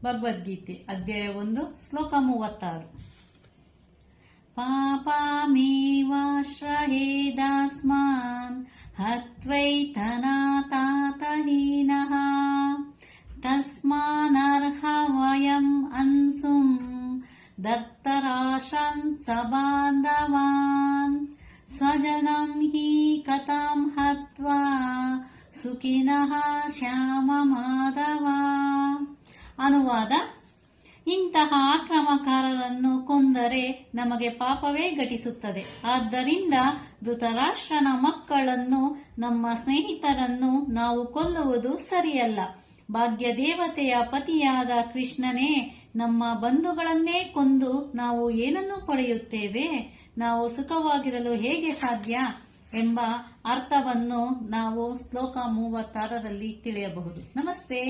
ಭಗವದ್ಗೀತೆ ಅಧ್ಯಾಯ 1 ಶ್ಲೋಕ 36. ಪಾಪಮೇವಾಶ್ರಯೇದಾಸ್ಮಾನ್ ಹತ್ವೈತನಾತಾತಹೀನಃ ತಸ್ಮಾನರ್ಹ ವಯಂ ಅನ್ಸುಂ ದತ್ತರಾಶನ್ ಸಬಾಂಧವಾನ್ ಸ್ವಜನಂ ಹಿ ಕಥಂ ಹತ್ವಾ ಸುಖಿನಃ ಶ್ಯಾಮ ಮಾಧವ. ಅನುವಾದ: ಇಂತಹ ಆಕ್ರಮಕಾರರನ್ನು ಕೊಂದರೆ ನಮಗೆ ಪಾಪವೇ ಘಟಿಸುತ್ತದೆ. ಆದ್ದರಿಂದ ಧೃತರಾಷ್ಟ್ರನ ಮಕ್ಕಳನ್ನು, ನಮ್ಮ ಸ್ನೇಹಿತರನ್ನು ನಾವು ಕೊಲ್ಲುವುದು ಸರಿಯಲ್ಲ. ಭಾಗ್ಯದೇವತೆಯ ಪತಿಯಾದ ಕೃಷ್ಣನೇ, ನಮ್ಮ ಬಂಧುಗಳನ್ನೇ ಕೊಂದು ನಾವು ಏನನ್ನು ಪಡೆಯುತ್ತೇವೆ? ನಾವು ಸುಖವಾಗಿರಲು ಹೇಗೆ ಸಾಧ್ಯ ಎಂಬ ಅರ್ಥವನ್ನು ನಾವು ಶ್ಲೋಕ 36ರಲ್ಲಿ ತಿಳಿಯಬಹುದು. ನಮಸ್ತೆ.